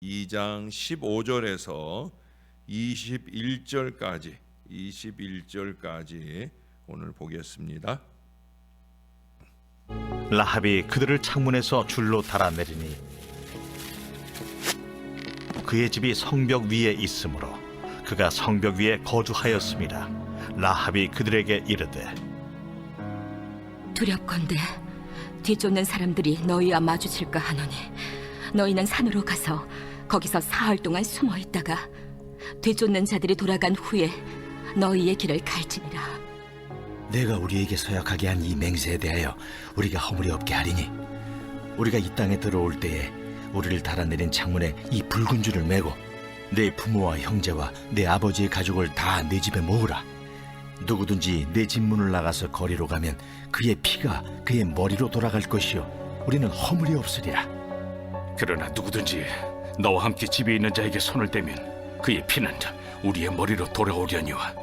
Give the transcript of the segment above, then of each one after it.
2장 15절에서 21절까지 오늘 보겠습니다. 라합이 그들을 창문에서 줄로 달아내리니 그의 집이 성벽 위에 있으므로 그가 성벽 위에 거주하였습니다. 라합이 그들에게 이르되 두렵건대 뒤쫓는 사람들이 너희와 마주칠까 하노니 너희는 산으로 가서 거기서 사흘 동안 숨어 있다가 뒤쫓는 자들이 돌아간 후에 너희의 길을 갈지니라. 내가 우리에게 서약하게 한 이 맹세에 대하여 우리가 허물이 없게 하리니 우리가 이 땅에 들어올 때에 우리를 달아내린 창문에 이 붉은 줄을 매고 내 부모와 형제와 내 아버지의 가족을 다 내 집에 모으라. 누구든지 내 집 문을 나가서 거리로 가면 그의 피가 그의 머리로 돌아갈 것이요 우리는 허물이 없으리라. 그러나 누구든지 너와 함께 집에 있는 자에게 손을 떼면 그의 피는 우리의 머리로 돌아오려니와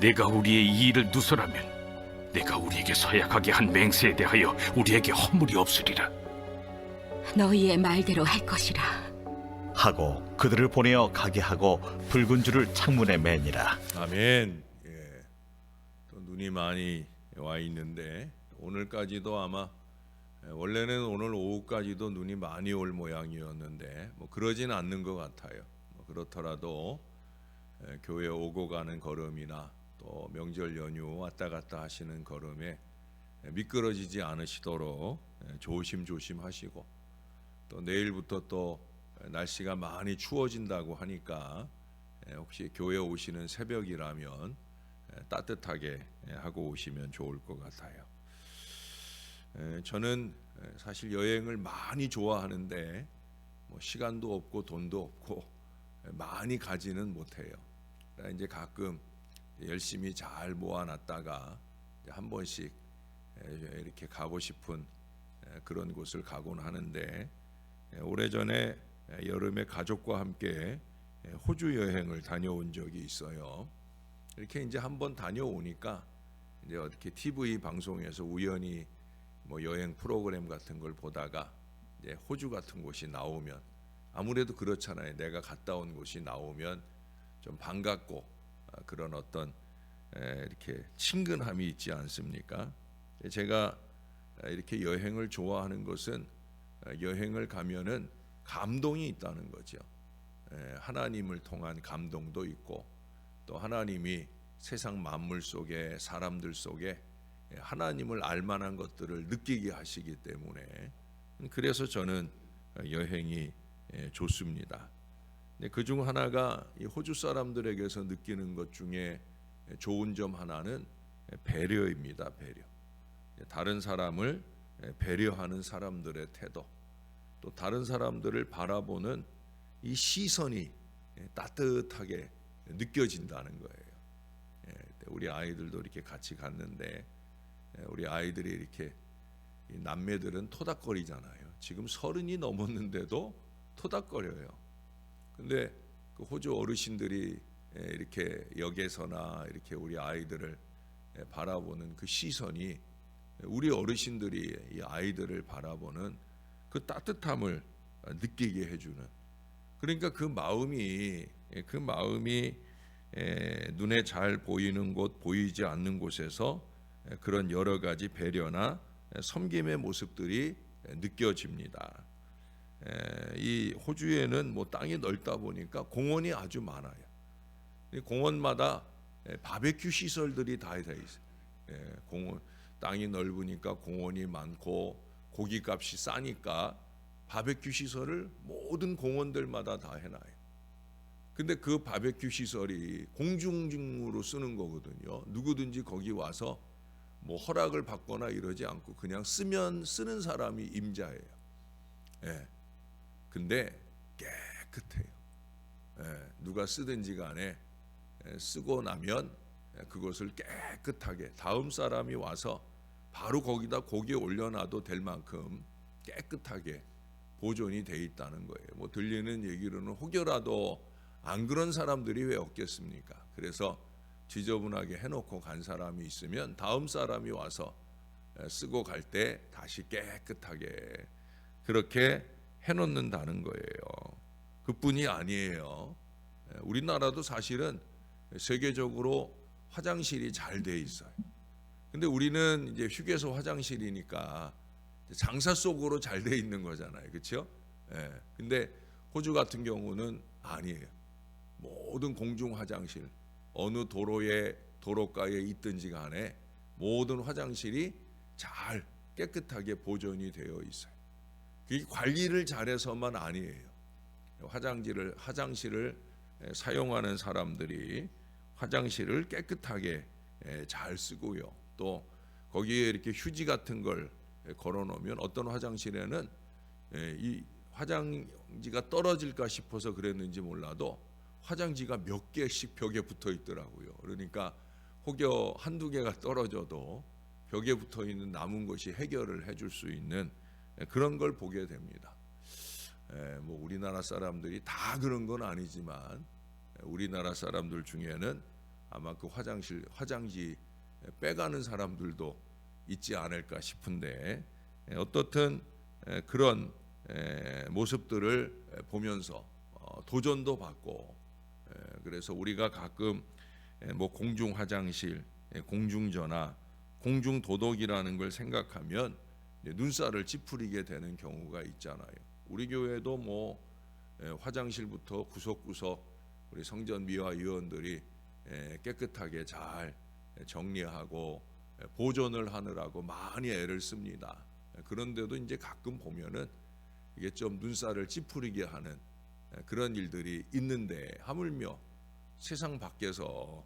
내가 우리의 이 일을 누설하면 내가 우리에게 서약하게 한 맹세에 대하여 우리에게 허물이 없으리라. 너희의 말대로 할 것이라 하고 그들을 보내어 가게 하고 붉은 줄을 창문에 매니라. 아멘. 또 눈이 많이 와 있는데 오늘까지도 아마 원래는 오늘 오후까지도 눈이 많이 올 모양이었는데 그러진 않는 것 같아요. 그렇더라도 교회 오고 가는 걸음이나 또 명절 연휴 왔다 갔다 하시는 걸음에 미끄러지지 않으시도록 조심조심 하시고 또 내일부터 또 날씨가 많이 추워진다고 하니까 혹시 교회 오시는 새벽이라면 따뜻하게 하고 오시면 좋을 것 같아요. 저는 사실 여행을 많이 좋아하는데 시간도 없고 돈도 없고 많이 가지는 못해요. 이제 가끔 열심히 잘 모아놨다가 한 번씩 이렇게 가고 싶은 그런 곳을 가곤 하는데 오래전에 여름에 가족과 함께 호주 여행을 다녀온 적이 있어요. 이렇게 이제 한번 다녀오니까 이제 어떻게 TV 방송에서 우연히 여행 프로그램 같은 걸 보다가 이제 호주 같은 곳이 나오면 아무래도 그렇잖아요. 내가 갔다 온 곳이 나오면 좀 반갑고 그런 어떤 이렇게 친근함이 있지 않습니까? 제가 이렇게 여행을 좋아하는 것은 여행을 가면은 감동이 있다는 거죠. 하나님을 통한 감동도 있고 또 하나님이 세상 만물 속에 사람들 속에 하나님을 알만한 것들을 느끼게 하시기 때문에 그래서 저는 여행이 좋습니다. 그중 하나가 이 호주 사람들에게서 느끼는 것 중에 좋은 점 하나는 배려입니다. 배려. 다른 사람을 배려하는 사람들의 태도, 또 다른 사람들을 바라보는 이 시선이 따뜻하게 느껴진다는 거예요. 우리 아이들도 이렇게 같이 갔는데 우리 아이들이 이렇게 남매들은 토닥거리잖아요. 지금 30이 넘었는데도 토닥거려요. 근데 그 호주 어르신들이 이렇게 역에서나 이렇게 우리 아이들을 바라보는 그 시선이 우리 어르신들이 이 아이들을 바라보는 그 따뜻함을 느끼게 해주는, 그러니까 그 마음이 눈에 잘 보이는 곳 보이지 않는 곳에서 그런 여러 가지 배려나 섬김의 모습들이 느껴집니다. 이 호주에는 땅이 넓다 보니까 공원이 아주 많아요. 공원마다 바베큐 시설들이 다 있어요. 공원 땅이 넓으니까 공원이 많고 고기값이 싸니까 바베큐 시설을 모든 공원들마다 다 해놔요. 근데 그 바베큐 시설이 공중으로 쓰는 거거든요. 누구든지 거기 와서 허락을 받거나 이러지 않고 그냥 쓰는 사람이 임자예요. 근데 깨끗해요. 누가 쓰든지 간에 쓰고 나면 그것을 깨끗하게 다음 사람이 와서 바로 거기다 고기 올려놔도 될 만큼 깨끗하게 보존이 돼 있다는 거예요. 들리는 얘기로는 혹여라도 안 그런 사람들이 왜 없겠습니까? 그래서 지저분하게 해놓고 간 사람이 있으면 다음 사람이 와서 쓰고 갈 때 다시 깨끗하게 그렇게 해놓는다는 거예요. 그뿐이 아니에요. 우리나라도 사실은 세계적으로 화장실이 잘 돼 있어요. 근데 우리는 이제 휴게소 화장실이니까 장사 속으로 잘 돼 있는 거잖아요. 그렇죠? 근데 호주 같은 경우는 아니에요. 모든 공중 화장실 어느 도로가에 있든지 간에 모든 화장실이 잘 깨끗하게 보존이 되어 있어요. 그게 관리를 잘해서만 아니에요. 화장실을 사용하는 사람들이 화장실을 깨끗하게 잘 쓰고요. 또 거기에 이렇게 휴지 같은 걸 걸어 놓으면 어떤 화장실에는 이 화장지가 떨어질까 싶어서 그랬는지 몰라도 화장지가 몇 개씩 벽에 붙어 있더라고요. 그러니까 혹여 한두 개가 떨어져도 벽에 붙어 있는 남은 것이 해결을 해줄 수 있는 그런 걸 보게 됩니다. 뭐 우리나라 사람들이 다 그런 건 아니지만 우리나라 사람들 중에는 아마 그 화장지 빼가는 사람들도 있지 않을까 싶은데, 어떻든 그런 모습들을 보면서 도전도 받고, 그래서 우리가 가끔 뭐 공중 화장실, 공중전화, 공중도덕이라는 걸 생각하면 눈살을 찌푸리게 되는 경우가 있잖아요. 우리 교회도 뭐 화장실부터 구석구석 우리 성전 미화 위원들이 깨끗하게 잘 정리하고 보존을 하느라고 많이 애를 씁니다. 그런데도 이제 가끔 보면은 이게 좀 눈살을 찌푸리게 하는 그런 일들이 있는데, 하물며 세상 밖에서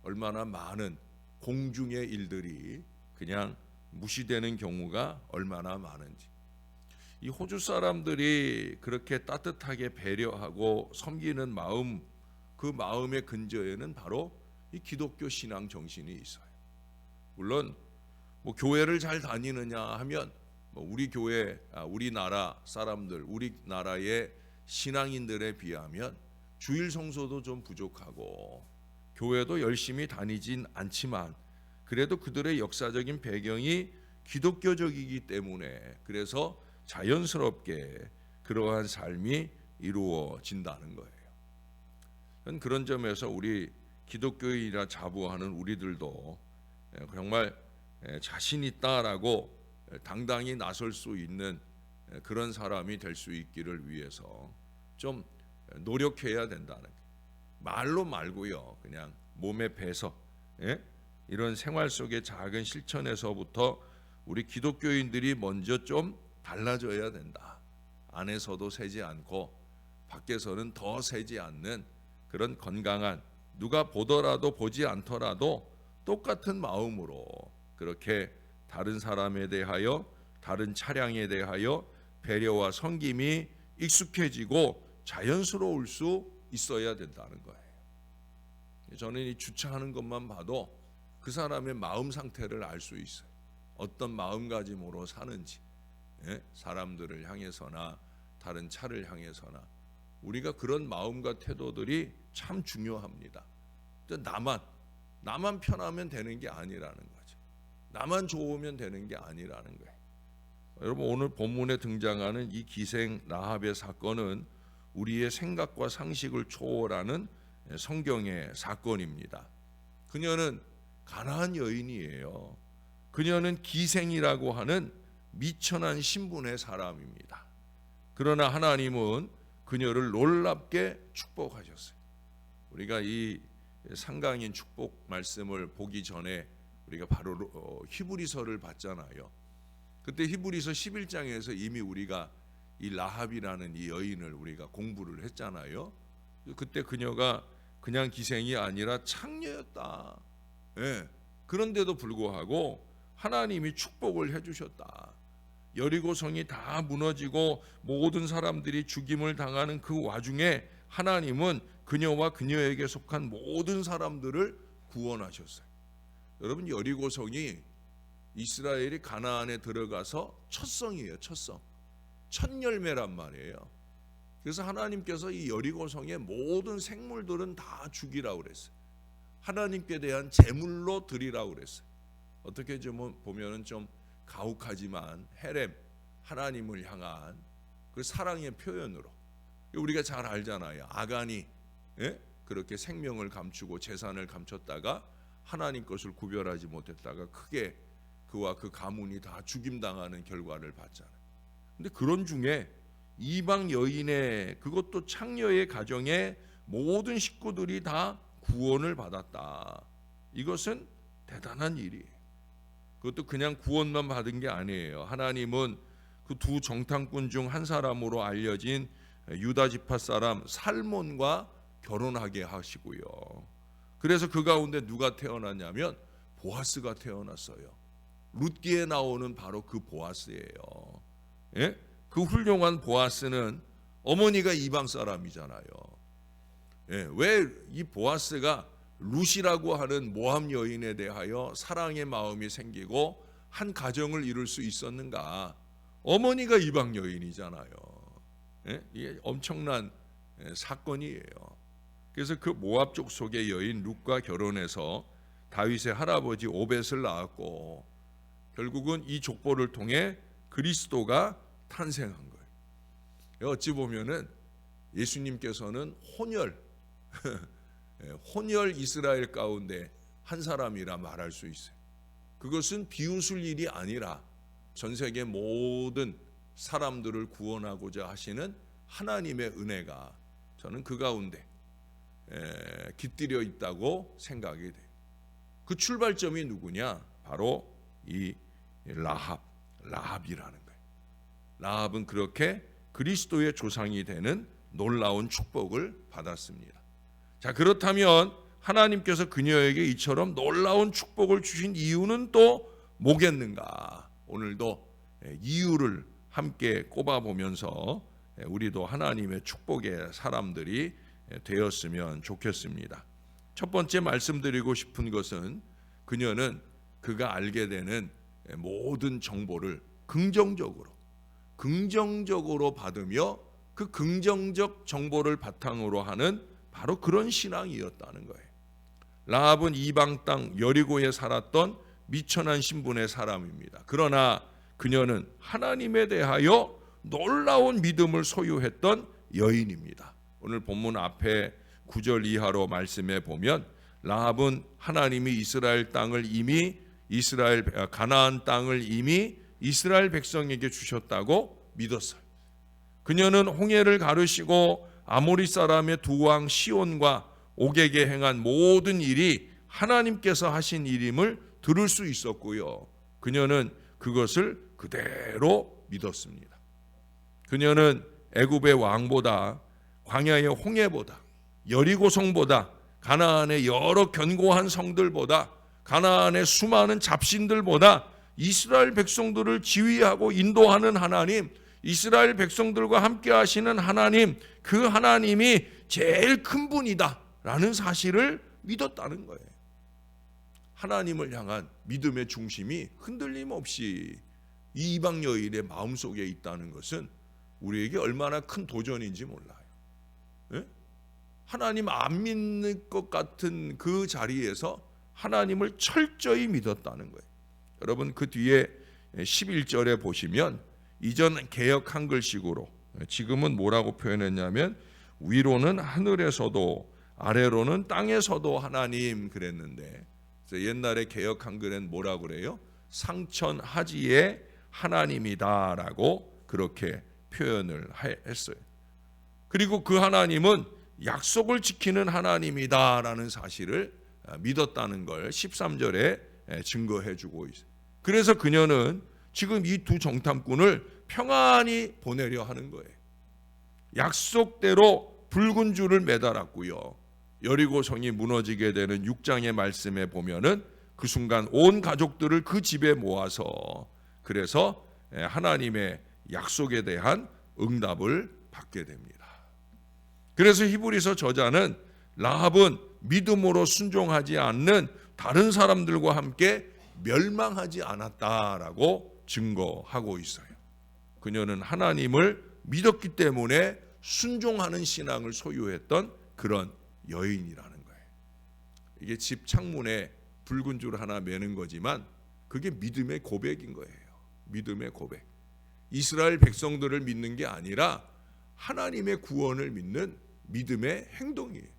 얼마나 많은 공중의 일들이 그냥 무시되는 경우가 얼마나 많은지. 이 호주 사람들이 그렇게 따뜻하게 배려하고 섬기는 마음, 그 마음의 근저에는 바로 이 기독교 신앙 정신이 있어요. 물론 뭐 교회를 잘 다니느냐 하면 뭐 우리 교회, 우리나라 사람들, 우리나라의 신앙인들에 비하면 주일 성소도 좀 부족하고 교회도 열심히 다니진 않지만, 그래도 그들의 역사적인 배경이 기독교적이기 때문에 그래서 자연스럽게 그러한 삶이 이루어진다는 거예요. 그런 점에서 우리 기독교인이라 자부하는 우리들도 정말 자신 있다라고 당당히 나설 수 있는 그런 사람이 될 수 있기를 위해서 좀 노력해야 된다는 거예요. 말로 말고요, 그냥 몸에 배서 이런 생활 속의 작은 실천에서부터 우리 기독교인들이 먼저 좀 달라져야 된다. 안에서도 새지 않고 밖에서는 더 새지 않는 그런 건강한, 누가 보더라도 보지 않더라도 똑같은 마음으로 그렇게 다른 사람에 대하여, 다른 차량에 대하여 배려와 섬김이 익숙해지고 자연스러울 수 있어야 된다는 거예요. 저는 이 주차하는 것만 봐도 그 사람의 마음 상태를 알 수 있어요. 어떤 마음가짐으로 사는지, 사람들을 향해서나 다른 차를 향해서나 우리가 그런 마음과 태도들이 참 중요합니다. 나만 편하면 되는 게 아니라는 거죠. 나만 좋으면 되는 게 아니라는 거예요. 여러분, 오늘 본문에 등장하는 이 기생 라합의 사건은 우리의 생각과 상식을 초월하는 성경의 사건입니다. 그녀는 가나안 여인이에요. 그녀는 기생이라고 하는 미천한 신분의 사람입니다. 그러나 하나님은 그녀를 놀랍게 축복하셨어요. 우리가 이 상강인 축복 말씀을 보기 전에 우리가 바로 히브리서를 봤잖아요. 그때 히브리서 11장에서 이미 우리가 이 라합이라는 이 여인을 우리가 공부를 했잖아요. 그때 그녀가 그냥 기생이 아니라 창녀였다. 그런데도 불구하고 하나님이 축복을 해주셨다. 여리고성이 다 무너지고 모든 사람들이 죽임을 당하는 그 와중에 하나님은 그녀와 그녀에게 속한 모든 사람들을 구원하셨어요. 여러분, 여리고성이 이스라엘이 가나안에 들어가서 첫 성이에요. 첫 열매란 말이에요. 그래서 하나님께서 이 여리고성의 모든 생물들은 다 죽이라고 그랬어요. 하나님께 대한 제물로 드리라고 그랬어요. 어떻게 좀 보면은 좀 가혹하지만 헤렘, 하나님을 향한 그 사랑의 표현으로 우리가 잘 알잖아요. 아간이 그렇게 생명을 감추고 재산을 감췄다가 하나님 것을 구별하지 못했다가 크게 그와 그 가문이 다 죽임당하는 결과를 봤잖아요. 근데 그런 중에 이방 여인의 그것도 창녀의 가정의 모든 식구들이 다 구원을 받았다. 이것은 대단한 일이에요. 그것도 그냥 구원만 받은 게 아니에요. 하나님은 그 두 정탐꾼 중 한 사람으로 알려진 유다 지파 사람 살몬과 결혼하게 하시고요. 그래서 그 가운데 누가 태어났냐면 보아스가 태어났어요. 룻기에 나오는 바로 그 보아스예요. 예? 그 훌륭한 보아스는 어머니가 이방 사람이잖아요. 예, 왜 이 보아스가 룻이라고 하는 모함 여인에 대하여 사랑의 마음이 생기고 한 가정을 이룰 수 있었는가? 어머니가 이방 여인이잖아요. 예? 이게 엄청난 사건이에요. 그래서 그 모압족 속의 여인 룻과 결혼해서 다윗의 할아버지 오벳을 낳았고 결국은 이 족보를 통해 그리스도가 탄생한 거예요. 어찌 보면은 예수님께서는 혼혈 이스라엘 가운데 한 사람이라 말할 수 있어요. 그것은 비웃을 일이 아니라 전 세계 모든 사람들을 구원하고자 하시는 하나님의 은혜가 저는 그 가운데 깃들여 있다고 생각이 돼요. 그 출발점이 누구냐? 바로 이 라합이라는 거예요. 라합은 그렇게 그리스도의 조상이 되는 놀라운 축복을 받았습니다. 자, 그렇다면 하나님께서 그녀에게 이처럼 놀라운 축복을 주신 이유는 또 뭐겠는가? 오늘도 이유를 함께 꼽아보면서 우리도 하나님의 축복의 사람들이 되었으면 좋겠습니다. 첫 번째 말씀드리고 싶은 것은 그녀는 그가 알게 되는 모든 정보를 긍정적으로 받으며 그 긍정적 정보를 바탕으로 하는 바로 그런 신앙이었다는 거예요. 라합은 이방 땅 여리고에 살았던 미천한 신분의 사람입니다. 그러나 그녀는 하나님에 대하여 놀라운 믿음을 소유했던 여인입니다. 오늘 본문 앞에 9절 이하로 말씀해 보면 라합은 하나님이 가나안 땅을 이미 이스라엘 백성에게 주셨다고 믿었어요. 그녀는 홍해를 가르시고 아모리 사람의 두 왕 시온과 옥에게 행한 모든 일이 하나님께서 하신 일임을 들을 수 있었고요. 그녀는 그것을 그대로 믿었습니다. 그녀는 애굽의 왕보다 광야의 홍해보다 여리고성보다 가나안의 여러 견고한 성들보다 가나안의 수많은 잡신들보다 이스라엘 백성들을 지휘하고 인도하는 하나님, 이스라엘 백성들과 함께 하시는 하나님, 그 하나님이 제일 큰 분이다 라는 사실을 믿었다는 거예요. 하나님을 향한 믿음의 중심이 흔들림 없이 이방 여인의 마음속에 있다는 것은 우리에게 얼마나 큰 도전인지 몰라요. 예? 하나님 안 믿는 것 같은 그 자리에서 하나님을 철저히 믿었다는 거예요. 여러분 그 뒤에 11절에 보시면 이전 개역 한글식으로 지금은 뭐라고 표현했냐면 위로는 하늘에서도 아래로는 땅에서도 하나님 그랬는데 옛날에 개역 한글엔 뭐라고 그래요? 상천하지의 하나님이다라고 그렇게 표현을 했어요. 그리고 그 하나님은 약속을 지키는 하나님이다라는 사실을 믿었다는 걸 13절에 증거해 주고 있어요. 그래서 그녀는 지금 이 두 정탐꾼을 평안히 보내려 하는 거예요. 약속대로 붉은 줄을 매달았고요. 여리고성이 무너지게 되는 6장의 말씀에 보면은 그 순간 온 가족들을 그 집에 모아서 그래서 하나님의 약속에 대한 응답을 받게 됩니다. 그래서 히브리서 저자는 라합은 믿음으로 순종하지 않는 다른 사람들과 함께 멸망하지 않았다라고 증거하고 있어요. 그녀는 하나님을 믿었기 때문에 순종하는 신앙을 소유했던 그런 여인이라는 거예요. 이게 집 창문에 붉은 줄 하나 매는 거지만 그게 믿음의 고백인 거예요. 믿음의 고백. 이스라엘 백성들을 믿는 게 아니라 하나님의 구원을 믿는 믿음의 행동이에요.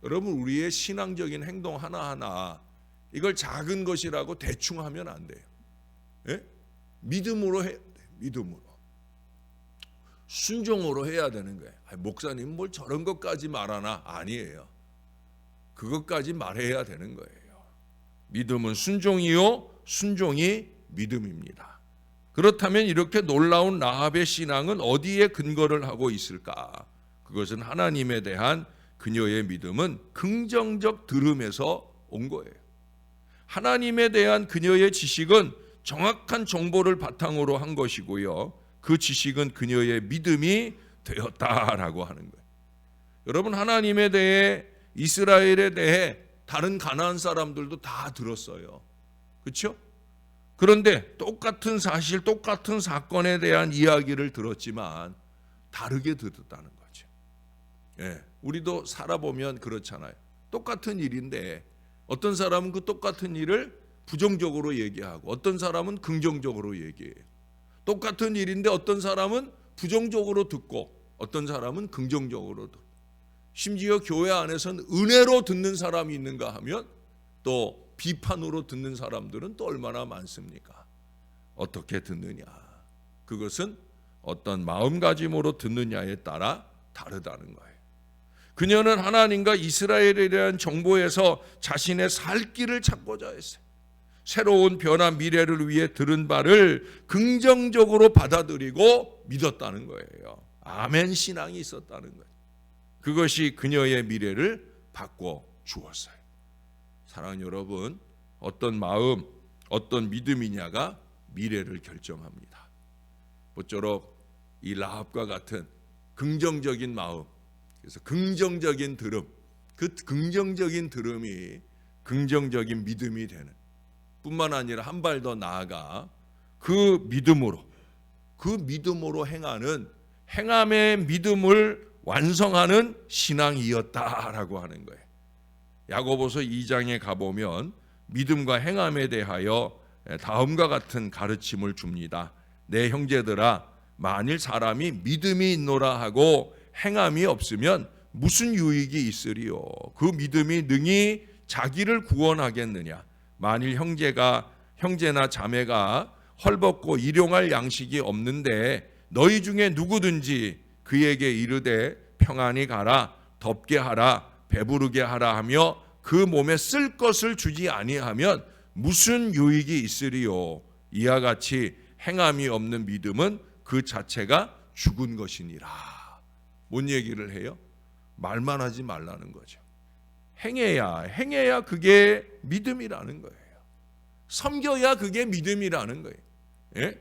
여러분, 우리의 신앙적인 행동 하나하나 이걸 작은 것이라고 대충 하면 안 돼요. 예? 믿음으로 해야 돼. 믿음으로. 순종으로 해야 되는 거예요. 목사님 뭘 저런 것까지 말하나? 아니에요. 그것까지 말해야 되는 거예요. 믿음은 순종이요, 순종이 믿음입니다. 그렇다면 이렇게 놀라운 라합의 신앙은 어디에 근거를 하고 있을까? 그것은 하나님에 대한 그녀의 믿음은 긍정적 들음에서 온 거예요. 하나님에 대한 그녀의 지식은 정확한 정보를 바탕으로 한 것이고요. 그 지식은 그녀의 믿음이 되었다라고 하는 거예요. 여러분, 하나님에 대해, 이스라엘에 대해 다른 가나안 사람들도 다 들었어요. 그렇죠? 그런데 똑같은 사실, 똑같은 사건에 대한 이야기를 들었지만 다르게 들었다는 거죠. 예, 우리도 살아보면 그렇잖아요. 똑같은 일인데 어떤 사람은 그 똑같은 일을 부정적으로 얘기하고 어떤 사람은 긍정적으로 얘기해요. 똑같은 일인데 어떤 사람은 부정적으로 듣고 어떤 사람은 긍정적으로 듣고, 심지어 교회 안에서는 은혜로 듣는 사람이 있는가 하면 또 비판으로 듣는 사람들은 또 얼마나 많습니까? 어떻게 듣느냐, 그것은 어떤 마음가짐으로 듣느냐에 따라 다르다는 거예요. 그녀는 하나님과 이스라엘에 대한 정보에서 자신의 살 길을 찾고자 했어요. 새로운 변화 미래를 위해 들은 바를 긍정적으로 받아들이고 믿었다는 거예요. 아멘 신앙이 있었다는 거예요. 그것이 그녀의 미래를 바꿔 주었어요. 사랑하는 여러분, 어떤 마음, 어떤 믿음이냐가 미래를 결정합니다. 모쪼록 이 라합과 같은 긍정적인 마음, 그래서 긍정적인 들음, 그 긍정적인 들음이 긍정적인 믿음이 되는, 뿐만 아니라 한 발 더 나아가 그 믿음으로 행하는 행함의 믿음을 완성하는 신앙이었다라고 하는 거예요. 야고보서 2장에 가보면 믿음과 행함에 대하여 다음과 같은 가르침을 줍니다. 내 형제들아, 만일 사람이 믿음이 있노라 하고 행함이 없으면 무슨 유익이 있으리요? 그 믿음이 능히 자기를 구원하겠느냐? 만일 형제나 자매가 헐벗고 일용할 양식이 없는데 너희 중에 누구든지 그에게 이르되 평안히 가라, 덥게 하라, 배부르게 하라 하며 그 몸에 쓸 것을 주지 아니하면 무슨 유익이 있으리요? 이와 같이 행함이 없는 믿음은 그 자체가 죽은 것이니라. 뭔 얘기를 해요? 말만 하지 말라는 거죠. 행해야 그게 믿음이라는 거예요. 섬겨야 그게 믿음이라는 거예요. 예?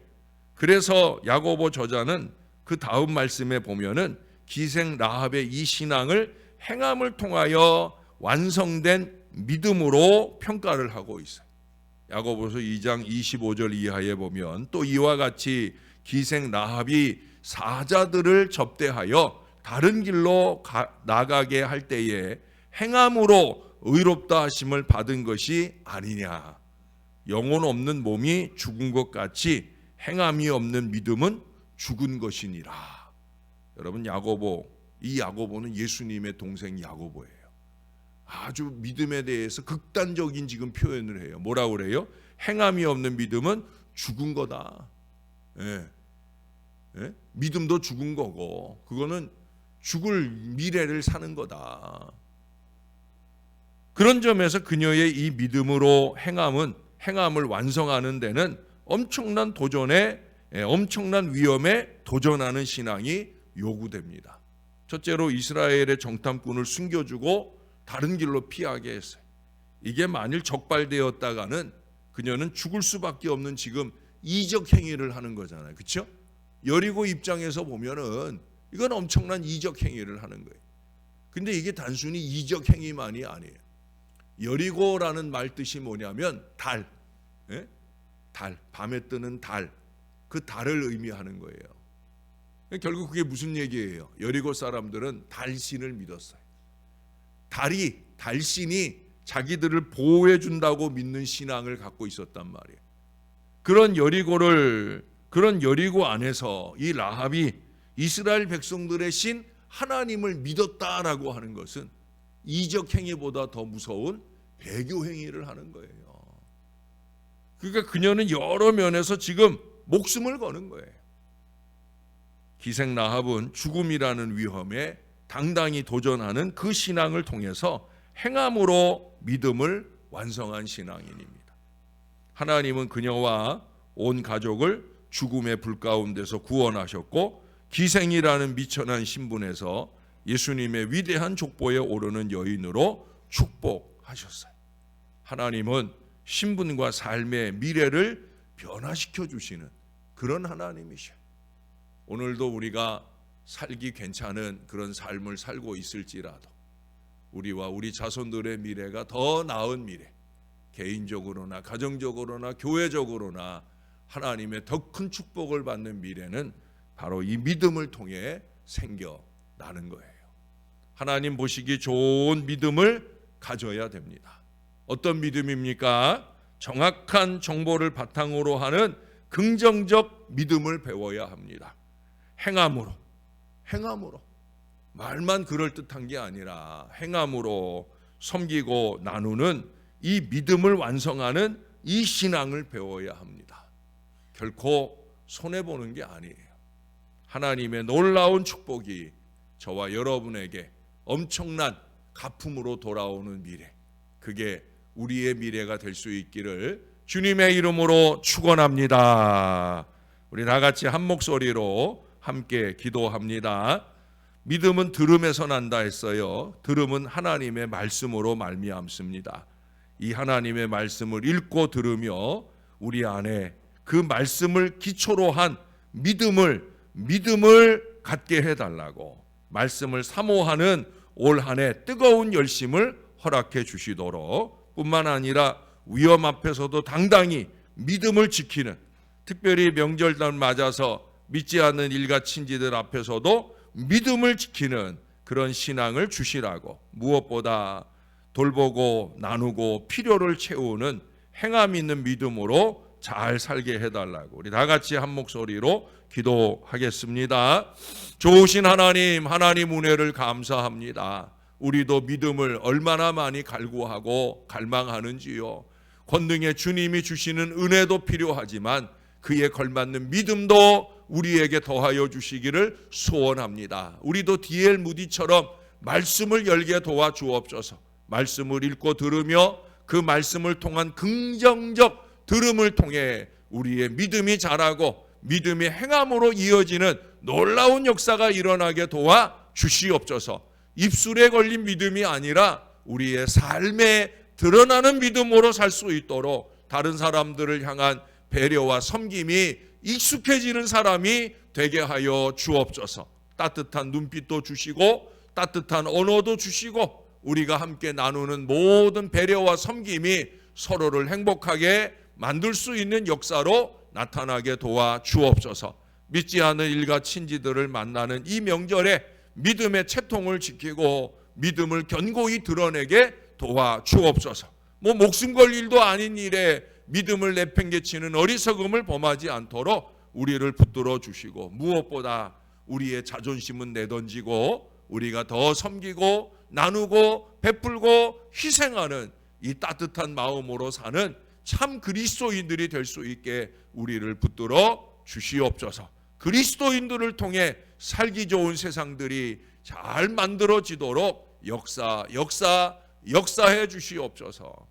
그래서 야고보 저자는 그 다음 말씀에 보면은 기생 라합의 이 신앙을 행함을 통하여 완성된 믿음으로 평가를 하고 있어요. 야고보서 2장 25절 이하에 보면 또 이와 같이 기생 라합이 사자들을 접대하여 다른 길로 나가게 할 때에 행함으로 의롭다 하심을 받은 것이 아니냐. 영혼 없는 몸이 죽은 것 같이 행함이 없는 믿음은 죽은 것이니라. 여러분, 이 야고보는 예수님의 동생 야고보예요. 아주 믿음에 대해서 극단적인 지금 표현을 해요. 뭐라고 그래요? 행함이 없는 믿음은 죽은 거다. 예. 예? 믿음도 죽은 거고 그거는 죽을 미래를 사는 거다. 그런 점에서 그녀의 이 믿음으로 행함을 완성하는 데는 엄청난 위험에 도전하는 신앙이 요구됩니다. 첫째로 이스라엘의 정탐꾼을 숨겨주고 다른 길로 피하게 했어요. 이게 만일 적발되었다가는 그녀는 죽을 수밖에 없는 지금 이적 행위를 하는 거잖아요. 그렇죠? 여리고 입장에서 보면은 이건 엄청난 이적 행위를 하는 거예요. 근데 이게 단순히 이적 행위만이 아니에요. 여리고라는 말 뜻이 뭐냐면 달, 예? 달, 밤에 뜨는 달, 그 달을 의미하는 거예요. 결국 그게 무슨 얘기예요? 여리고 사람들은 달신을 믿었어요. 달신이 자기들을 보호해 준다고 믿는 신앙을 갖고 있었단 말이에요. 그런 여리고 안에서 이 라합이 이스라엘 백성들의 신 하나님을 믿었다라고 하는 것은 이적 행위보다 더 무서운 배교 행위를 하는 거예요. 그러니까 그녀는 여러 면에서 지금 목숨을 거는 거예요. 기생 라합은 죽음이라는 위험에 당당히 도전하는 그 신앙을 통해서 행함으로 믿음을 완성한 신앙인입니다. 하나님은 그녀와 온 가족을 죽음의 불 가운데서 구원하셨고 기생이라는 미천한 신분에서 예수님의 위대한 족보에 오르는 여인으로 축복하셨어요. 하나님은 신분과 삶의 미래를 변화시켜 주시는 그런 하나님이셔요. 오늘도 우리가 살기 괜찮은 그런 삶을 살고 있을지라도 우리와 우리 자손들의 미래가 더 나은 미래, 개인적으로나 가정적으로나 교회적으로나 하나님의 더 큰 축복을 받는 미래는 바로 이 믿음을 통해 생겨나는 거예요. 하나님 보시기 좋은 믿음을 가져야 됩니다. 어떤 믿음입니까? 정확한 정보를 바탕으로 하는 긍정적 믿음을 배워야 합니다. 행함으로 말만 그럴듯한 게 아니라 행함으로 섬기고 나누는 이 믿음을 완성하는 이 신앙을 배워야 합니다. 결코 손해보는 게 아니에요. 하나님의 놀라운 축복이 저와 여러분에게 엄청난 가품으로 돌아오는 미래, 그게 우리의 미래가 될 수 있기를 주님의 이름으로 축원합니다. 우리 다 같이 한 목소리로 함께 기도합니다. 믿음은 들음에서 난다 했어요. 들음은 하나님의 말씀으로 말미암습니다. 이 하나님의 말씀을 읽고 들으며 우리 안에 그 말씀을 기초로 한 믿음을 갖게 해달라고, 말씀을 사모하는 올 한 해 뜨거운 열심을 허락해 주시도록, 뿐만 아니라 위험 앞에서도 당당히 믿음을 지키는, 특별히 명절날 맞아서 믿지 않는 일가 친지들 앞에서도 믿음을 지키는 그런 신앙을 주시라고, 무엇보다 돌보고 나누고 필요를 채우는 행함 있는 믿음으로 잘 살게 해달라고 우리 다 같이 한 목소리로 기도하겠습니다. 좋으신 하나님, 하나님 은혜를 감사합니다. 우리도 믿음을 얼마나 많이 갈구하고 갈망하는지요. 권능의 주님이 주시는 은혜도 필요하지만 그에 걸맞는 믿음도 우리에게 더하여 주시기를 소원합니다. 우리도 D.L. 무디처럼 말씀을 열게 도와주옵소서. 말씀을 읽고 들으며 그 말씀을 통한 긍정적 들음을 통해 우리의 믿음이 자라고 믿음이 행함으로 이어지는 놀라운 역사가 일어나게 도와주시옵소서. 입술에 걸린 믿음이 아니라 우리의 삶에 드러나는 믿음으로 살 수 있도록 다른 사람들을 향한 배려와 섬김이 익숙해지는 사람이 되게 하여 주옵소서. 따뜻한 눈빛도 주시고 따뜻한 언어도 주시고 우리가 함께 나누는 모든 배려와 섬김이 서로를 행복하게 만들 수 있는 역사로 나타나게 도와주옵소서. 믿지 않는 일가 친지들을 만나는 이 명절에 믿음의 채통을 지키고 믿음을 견고히 드러내게 도와주옵소서. 목숨 걸 일도 아닌 일에 믿음을 내팽개치는 어리석음을 범하지 않도록 우리를 붙들어 주시고, 무엇보다 우리의 자존심은 내던지고 우리가 더 섬기고 나누고 베풀고 희생하는 이 따뜻한 마음으로 사는 참 그리스도인들이 될 수 있게 우리를 붙들어 주시옵소서. 그리스도인들을 통해 살기 좋은 세상들이 잘 만들어지도록 역사해 주시옵소서.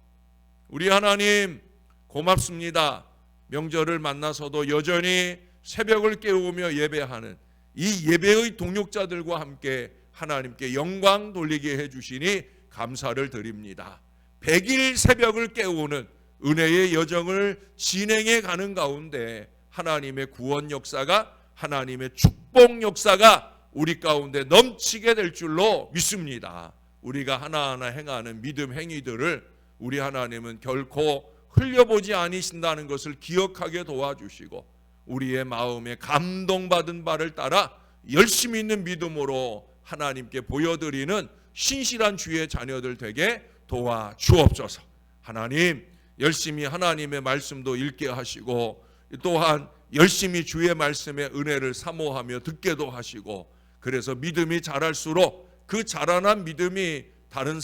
우리 하나님 고맙습니다. 명절을 만나서도 여전히 새벽을 깨우며 예배하는 이 예배의 동역자들과 함께 하나님께 영광 돌리게 해주시니 감사를 드립니다. 100일 새벽을 깨우는 은혜의 여정을 진행해 가는 가운데 하나님의 구원 역사가, 하나님의 축복 역사가 우리 가운데 넘치게 될 줄로 믿습니다. 우리가 하나하나 행하는 믿음 행위들을 우리 하나님은 결코 흘려보지 아니신다는 것을 기억하게 도와주시고 우리의 마음에 감동받은 바를 따라 열심히 있는 믿음으로 하나님께 보여드리는 신실한 주의 자녀들 되게 도와주옵소서. 하나님, 열심히 하나님의 말씀도 읽게 하시고 또한 열심히 주의 말씀의 은혜를 사모하며 듣게도 하시고, 그래서 믿음이 자랄수록 그 자라난 믿음이 다른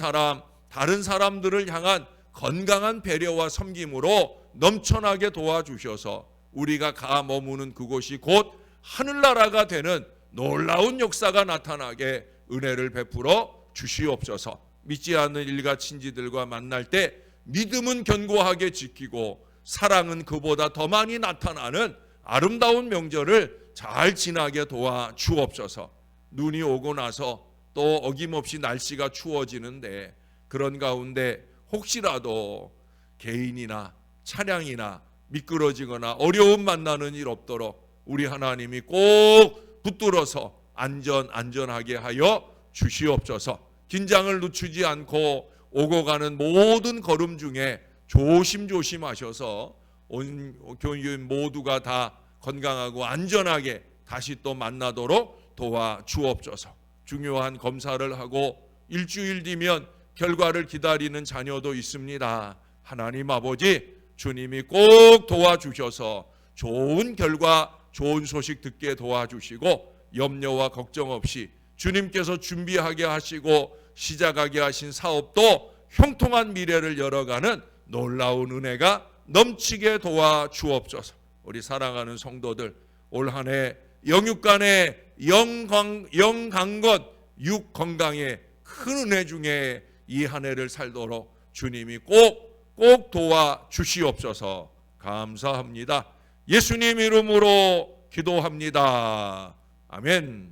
사람들을 향한 건강한 배려와 섬김으로 넘쳐나게 도와주셔서 우리가 가 머무는 그곳이 곧 하늘나라가 되는 놀라운 역사가 나타나게 은혜를 베풀어 주시옵소서. 믿지 않는 일가 친지들과 만날 때 믿음은 견고하게 지키고 사랑은 그보다 더 많이 나타나는 아름다운 명절을 잘 지나게 도와 주옵소서. 눈이 오고 나서 또 어김없이 날씨가 추워지는데, 그런 가운데 혹시라도 개인이나 차량이나 미끄러지거나 어려움 만나는 일 없도록 우리 하나님이 꼭 붙들어서 안전하게 하여 주시옵소서. 긴장을 늦추지 않고 오고 가는 모든 걸음 중에 조심조심 하셔서 온 교인 모두가 다 건강하고 안전하게 다시 또 만나도록 도와 주옵소서. 중요한 검사를 하고 일주일 뒤면 결과를 기다리는 자녀도 있습니다. 하나님 아버지, 주님이 꼭 도와주셔서 좋은 결과, 좋은 소식 듣게 도와주시고 염려와 걱정 없이 주님께서 준비하게 하시고 시작하게 하신 사업도 형통한 미래를 열어가는 놀라운 은혜가 넘치게 도와 주옵소서. 우리 사랑하는 성도들, 올 한 해 영육간의 영강건, 육건강의 큰 은혜 중에 이 한 해를 살도록 주님이 꼭 도와 주시옵소서. 감사합니다. 예수님 이름으로 기도합니다. 아멘.